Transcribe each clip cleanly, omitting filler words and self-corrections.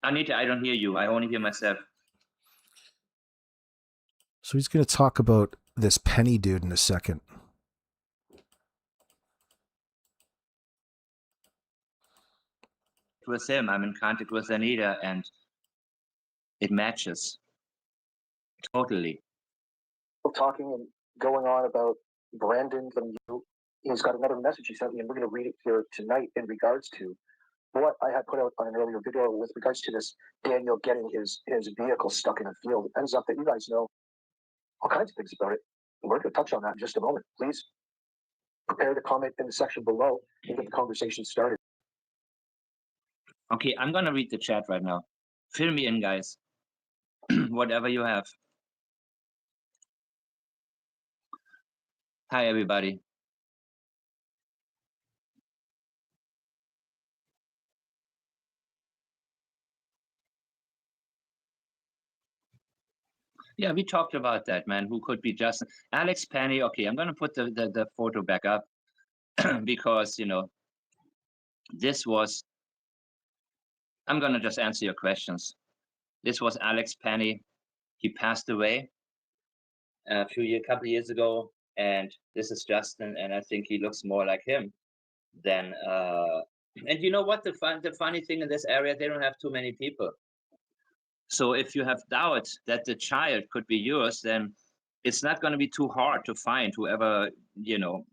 Anita, I don't hear you. I only hear myself. So he's going to talk about this Penny dude in a second. With him, I'm in contact with Anita, and it matches totally. Talking and going on about Brandon Lemieux. He's got another message he sent me, and we're going to read it here tonight in regards to what I had put out on an earlier video with regards to this Daniel getting his vehicle stuck in a field. It ends up that you guys know all kinds of things about it. We're going to touch on that in just a moment. Please prepare to comment in the section below and get the conversation started. Okay, I'm going to read the chat right now. Fill me in, guys. Whatever you have. Hi, everybody. Yeah, we talked about that, man. Who could be Justin? Alex Penny. Okay, I'm going to put the photo back up because, you know, this was, I'm going to just answer your questions. This was Alex Penny. He passed away a couple of years ago. And this is Justin. And I think he looks more like him than, and you know what? The funny thing in this area, they don't have too many people. So if you have doubt that the child could be yours, then it's not going to be too hard to find whoever, you know,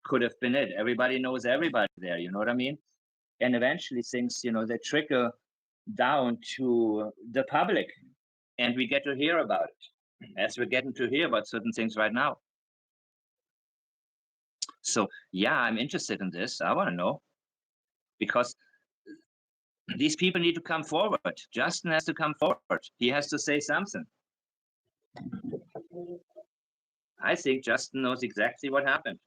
could have been it. Everybody knows everybody there, you know what I mean? And eventually things, you know, they trickle down to the public and we get to hear about it as we're getting to hear about certain things right now. So yeah, I'm interested in this. I want to know because these people need to come forward. Justin has to come forward. He has to say something. I think Justin knows exactly what happened.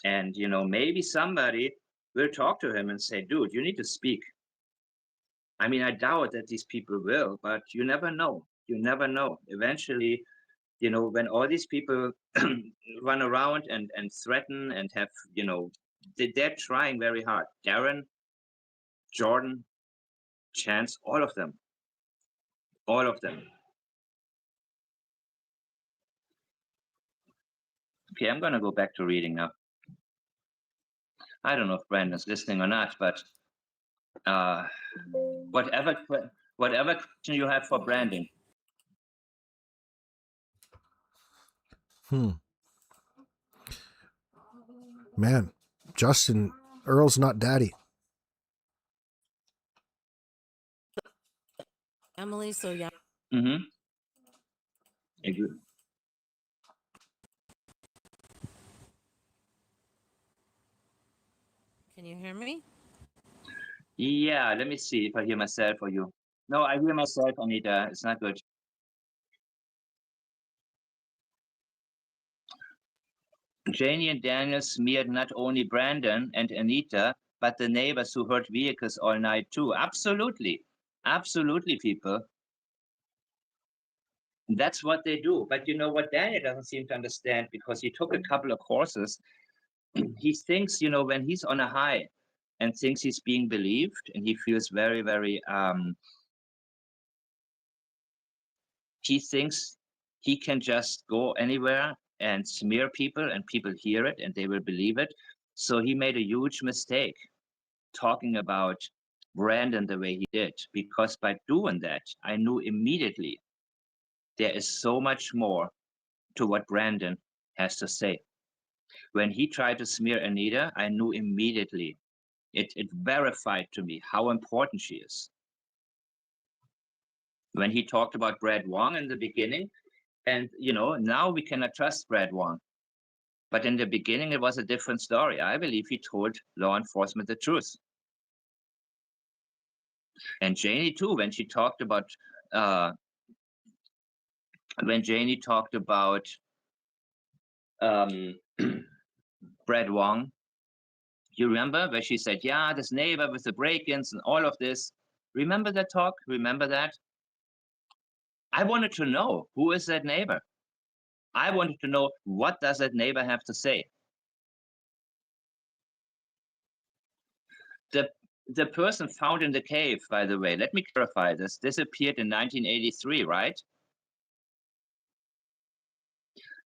And, you know, maybe somebody will talk to him and say, dude, you need to speak. I mean, I doubt that these people will, but you never know. You never know. Eventually, you know, when all these people run around and threaten and have, you know, they're trying very hard. Darren, Jordan, Chance, all of them. All of them. Okay, I'm going to go back to reading now. I don't know if Brandon's listening or not, but whatever question you have for Brandon. Man, Justin, Earl's not daddy. Emily, so yeah. Mm-hmm. Agree. Can you hear me? Yeah, let me see if I hear myself or you. No, I hear myself, Anita. It's not good. Janie and Daniel smeared not only Brandon and Anita, but the neighbors who heard vehicles all night too. Absolutely. Absolutely, people. That's what they do. But you know what Daniel doesn't seem to understand because he took a couple of courses. He thinks, you know, when he's on a high and thinks he's being believed and he feels very, very, he thinks he can just go anywhere and smear people and people hear it and they will believe it. So he made a huge mistake talking about Brandon the way he did, because by doing that, I knew immediately there is so much more to what Brandon has to say. When he tried to smear Anita, I knew immediately. It verified to me how important she is. When he talked about Brad Wong in the beginning, and you know, now we cannot trust Brad Wong. But in the beginning, it was a different story. I believe he told law enforcement the truth. And Janie too, when she talked about Brad Wong, you remember where she said, yeah, this neighbor with the break-ins and all of this. Remember that talk? Remember that? I wanted to know, who is that neighbor? I wanted to know, what does that neighbor have to say? the person found in the cave, by the way, let me clarify this, disappeared in 1983, right?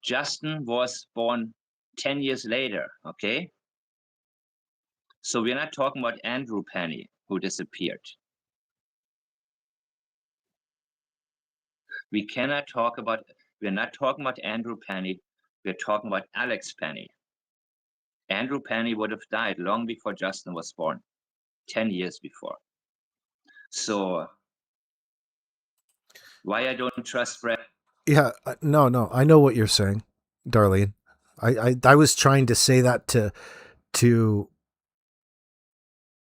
Justin was born 10 years later, okay? So we're not talking about Andrew Penny, who disappeared. We're not talking about Andrew Penny, we're talking about Alex Penny. Andrew Penny would have died long before Justin was born, 10 years before. So why I don't trust Brad? Yeah, no, I know what you're saying, Darlene. I was trying to say that to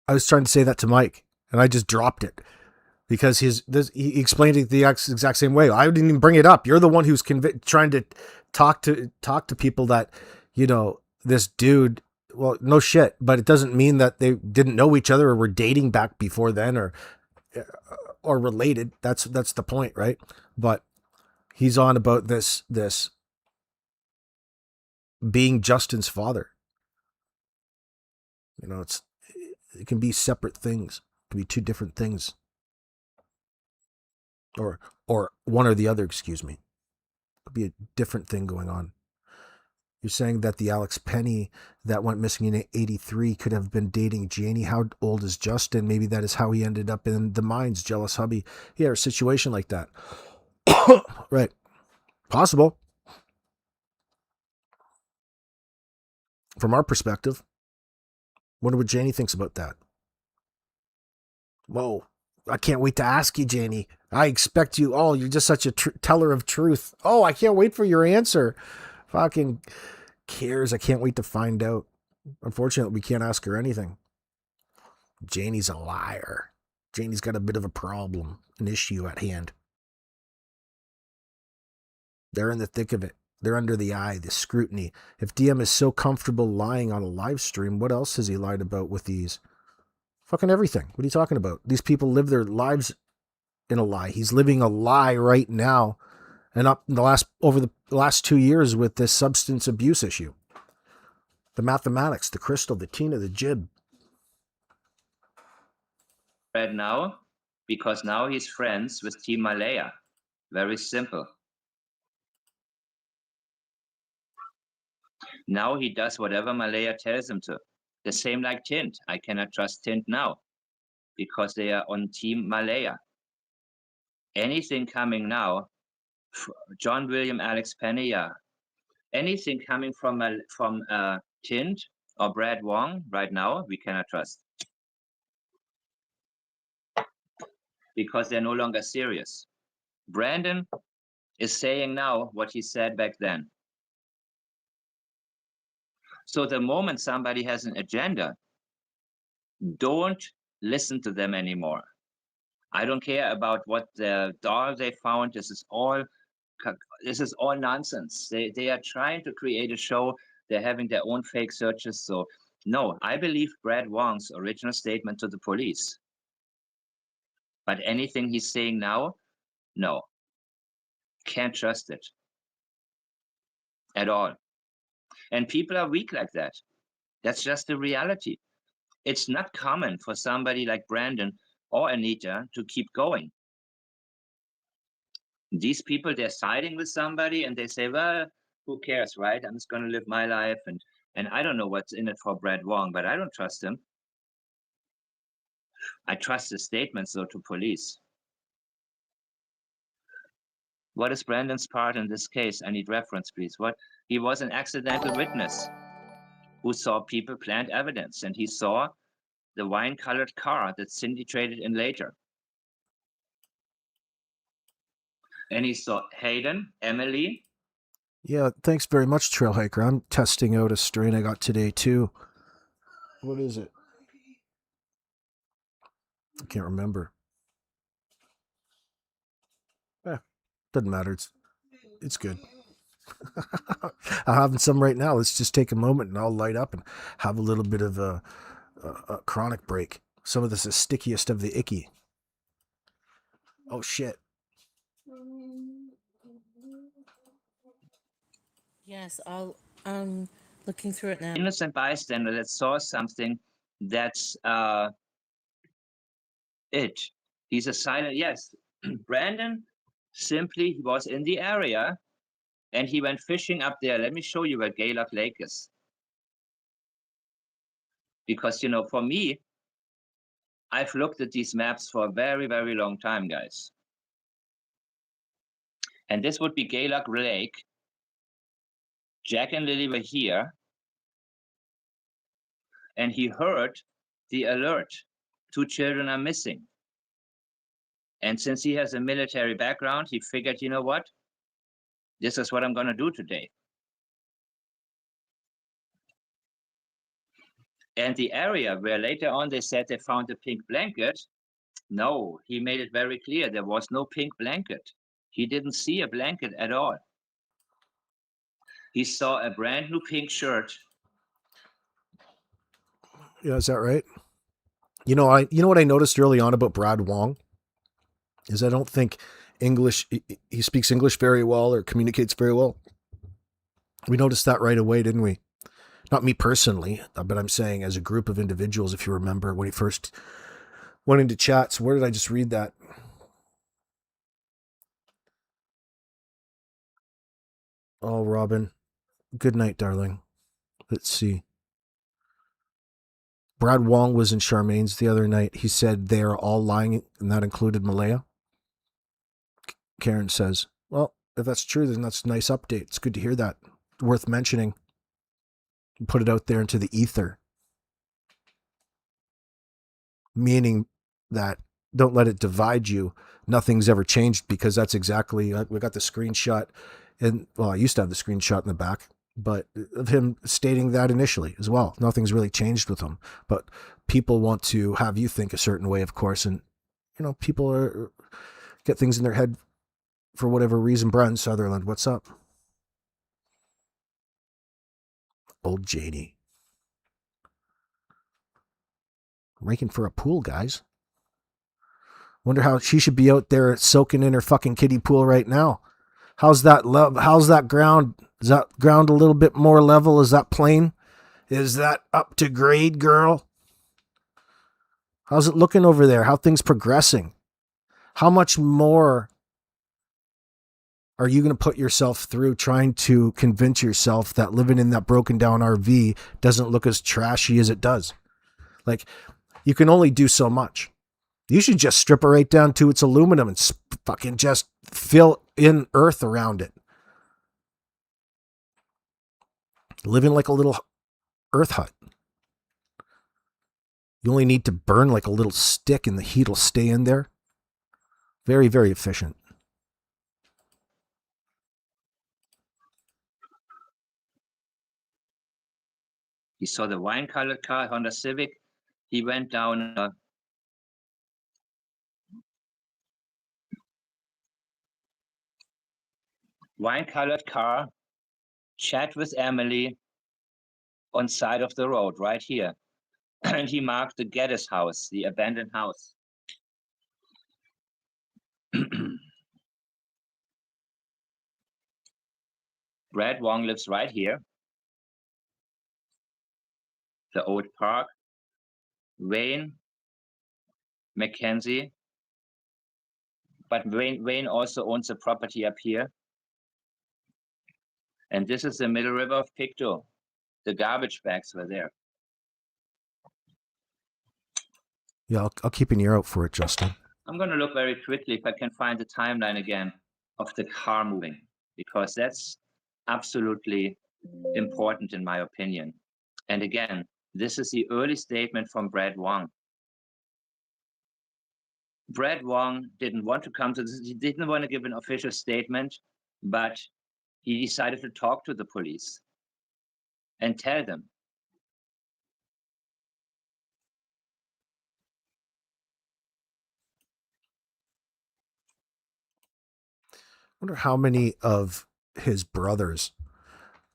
I was trying to say that to Mike, and I just dropped it because he explained it the exact same way. I didn't even bring it up. You're the one who's trying to talk to people that, you know, this dude. Well, no shit, but it doesn't mean that they didn't know each other or were dating back before then or related. That's the point, right? But he's on about this being Justin's father. You know, it can be separate things. It can be two different things. Or one or the other, excuse me. It could be a different thing going on. You're saying that the Alex Penny that went missing in 83 could have been dating Janie. How old is Justin? Maybe that is how he ended up in the mines, jealous hubby. Yeah, a situation like that. Right. Possible. From our perspective. Wonder what Janie thinks about that. Whoa. I can't wait to ask you, Janie. I expect you. Oh, you're just such a teller of truth. Oh, I can't wait for your answer. Fucking cares. I can't wait to find out. Unfortunately, we can't ask her anything. Janie's a liar. Janie's got a bit of a problem, an issue at hand. They're in the thick of it. They're under the eye, the scrutiny. If DM is so comfortable lying on a live stream, what else has he lied about with these? Fucking everything. What are you talking about? These people live their lives in a lie. He's living a lie right now, and over the last 2 years with this substance abuse issue. The mathematics, the crystal, the Tina, the jib. Right now, because now he's friends with Team Malaya. Very simple. Now he does whatever Malaya tells him to. The same like Tint. I cannot trust Tint now because they are on Team Malaya. Anything coming now, John William, Alex Penny, yeah. Anything coming from Tint or Brad Wong right now, we cannot trust. Because they're no longer serious. Brandon is saying now what he said back then. So the moment somebody has an agenda, don't listen to them anymore. I don't care about what the doll they found. This is all nonsense. They are trying to create a show. They're having their own fake searches. So no, I believe Brad Wong's original statement to the police. But anything he's saying now, no. Can't trust it. At all. And people are weak like that. That's just the reality. It's not common for somebody like Brandon or Anita to keep going. These people, they're siding with somebody and they say, well, who cares, right? I'm just going to live my life. And I don't know what's in it for Brad Wong, but I don't trust him. I trust his statements, though, to police. What is Brandon's part in this case? I need reference, please. He was an accidental witness who saw people plant evidence, and he saw the wine-colored car that Cindy traded in later. And he saw Hayden, Emily. Yeah, thanks very much, Trail Hiker. I'm testing out a strain I got today, too. What is it? I can't remember. Doesn't matter. It's good. I'm having some right now. Let's just take a moment and I'll light up and have a little bit of a chronic break. Some of this is stickiest of the icky. Oh, shit. Yes, I'm looking through it now. Innocent bystander that saw something that's it. He's a silent, yes. Brandon simply was in the area and he went fishing up there. Let me show you where Gayla Lake is. Because, for me, I've looked at these maps for a very, very long time, guys. And this would be Gayla Lake. Jack and Lily were here. And he heard the alert. 2 children are missing. And since he has a military background, he figured, you know what? This is what I'm going to do today. And the area where later on they said they found a pink blanket, no, he made it very clear there was no pink blanket. He didn't see a blanket at all. He saw a brand new pink shirt. Yeah, is that right? You know what I noticed early on about Brad Wong is I don't think he speaks English very well or communicates very well. We noticed that right away, didn't we? Not me personally, but I'm saying as a group of individuals, if you remember when he first went into chats. Where did I just read that? Oh, Robin. Good night, darling. Let's see. Brad Wong was in Charmaine's the other night. He said they are all lying, and that included Malaya. Karen says, well, if that's true, then that's a nice update. It's good to hear that. Worth mentioning. Put it out there into the ether. Meaning that don't let it divide you. Nothing's ever changed, because that's exactly, we got the screenshot. And, well, I used to have the screenshot in the back, but of him stating that initially as well. Nothing's really changed with him. But people want to have you think a certain way, of course. And, people get things in their head for whatever reason. Brian Sutherland, what's up? Old Janie. Raking for a pool, guys. Wonder how she should be out there soaking in her fucking kiddie pool right now. How's that How's that ground? Is that ground a little bit more level? Is that plain? Is that up to grade, girl? How's it looking over there? How things progressing? How much more are you going to put yourself through trying to convince yourself that living in that broken down RV doesn't look as trashy as it does? Like, you can only do so much. You should just strip it right down to its aluminum and fucking just fill in earth around it. Living like a little earth hut. You only need to burn like a little stick and the heat will stay in there. Very, very efficient. He saw the wine-colored car, Honda Civic. He went down wine-colored car, chat with Emily on side of the road right here. And he marked the Geddes house, the abandoned house. Brad Wong lives right here. The old park. Wayne McKenzie. But Wayne also owns a property up here. And this is the Middle River of Pictou. The garbage bags were there. Yeah, I'll keep an ear out for it, Justin. I'm going to look very quickly if I can find the timeline again of the car moving, because that's absolutely important in my opinion. And again, this is the early statement from Brad Wong. Brad Wong didn't want to come to this. He didn't want to give an official statement, but he decided to talk to the police and tell them. I wonder how many of his brothers,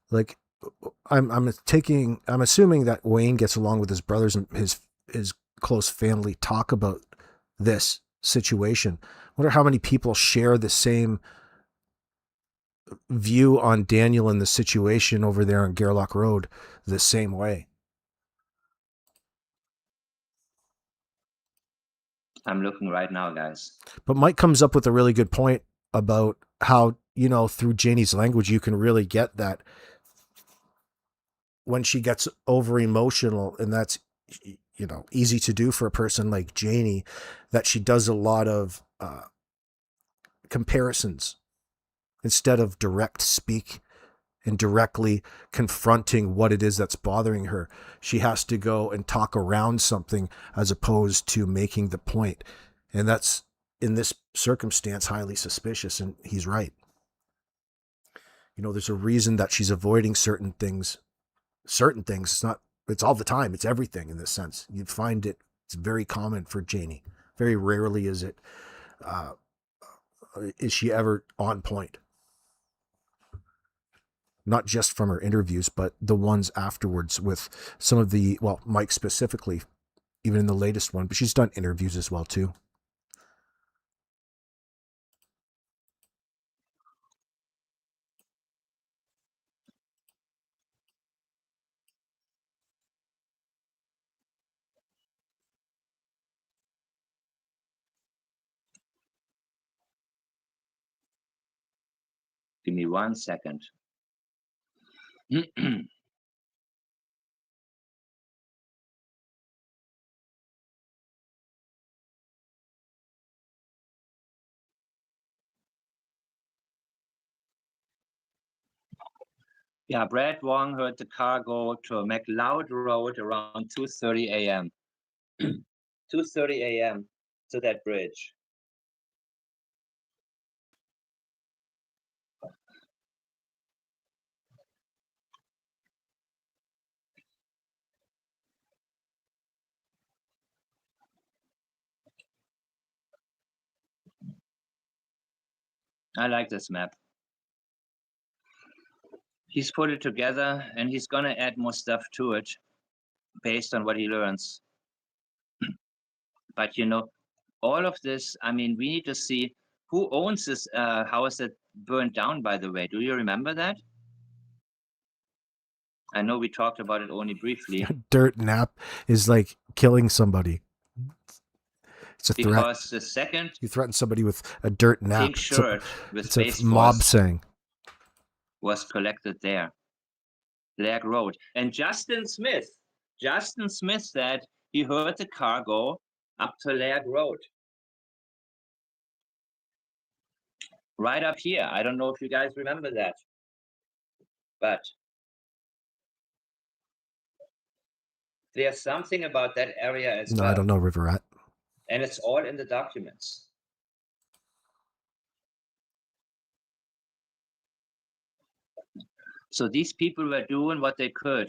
like, I'm assuming that Wayne gets along with his brothers and his close family talk about this situation. I wonder how many people share the same view on Daniel and the situation over there on Gerlach Road the same way. I'm looking right now, guys. But Mike comes up with a really good point about how, you know, through Janie's language, you can really get that when she gets over emotional, and that's, you know, easy to do for a person like Janie, that she does a lot of comparisons instead of direct speak and directly confronting what it is that's bothering her. She has to go and talk around something as opposed to making the point. And that's, in this circumstance, highly suspicious. And he's right. You know, there's a reason that she's avoiding certain things. It's not, it's all the time. It's everything in this sense. You find it, it's very common for Janie. Very rarely is she ever on point. Not just from her interviews, but the ones afterwards with some of the, well, Mike specifically, even in the latest one, but she's done interviews as well too. Give me 1 second. Yeah, Brad Wong heard the car go to Mloud Road around 2:30 a.m. 2:30 a.m. to that bridge. I like this map. He's put it together and he's gonna add more stuff to it based on what he learns. But you know, all of this, I mean, we need to see who owns this house that burned down, by the way. Do you remember that? I know we talked about it only briefly. Dirt nap is like killing somebody. It's a threat. Because the second you threaten somebody with a dirt nap, pink shirt with it's a Space mob Force saying. was collected there, Lag Road. And Justin Smith said he heard the car go up to Lag Road. Right up here. I don't know if you guys remember that. But there's something about that area as well. No, I don't know, Riverette. And it's all in the documents. So these people were doing what they could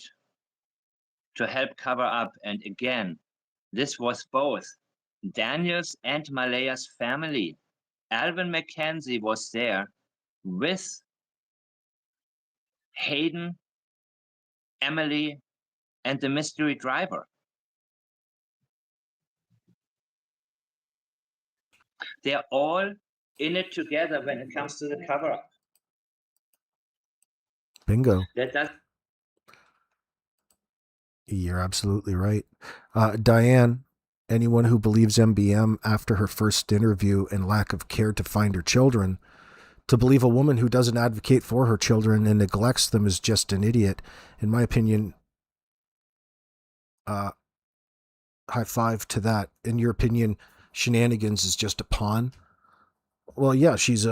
to help cover up. And again, this was both Daniel's and Malaya's family. Alvin McKenzie was there with Hayden, Emily, and the mystery driver. They're all in it together when it comes to the cover-up. Bingo. That You're absolutely right. Diane, anyone who believes MBM after her first interview and lack of care to find her children, to believe a woman who doesn't advocate for her children and neglects them is just an idiot. In my opinion, high five to that. In your opinion, Shenanigans is just a pawn? Well, yeah, she's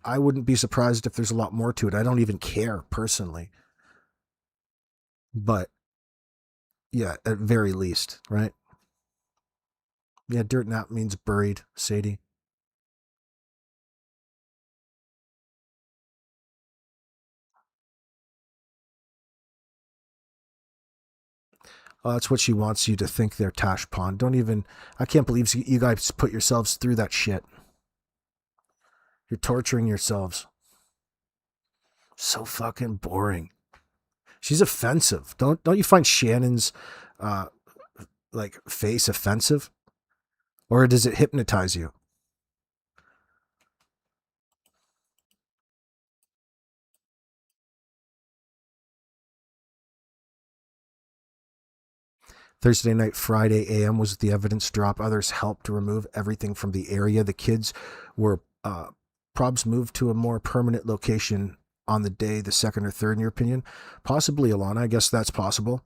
I wouldn't be surprised if there's a lot more to it. I don't even care personally. But yeah, at very least, right? Yeah, dirt nap means buried, Sadie. That's what she wants you to think they're Tash Pond. Don't even, I can't believe you guys put yourselves through that shit. You're torturing yourselves. So fucking boring. She's offensive. Don't you find Shannon's like face offensive? Or does it hypnotize you? Thursday night, Friday AM was the evidence drop. Others helped to remove everything from the area. The kids were probs moved to a more permanent location on the day, the second or third, in your opinion? Possibly, Alana. I guess that's possible.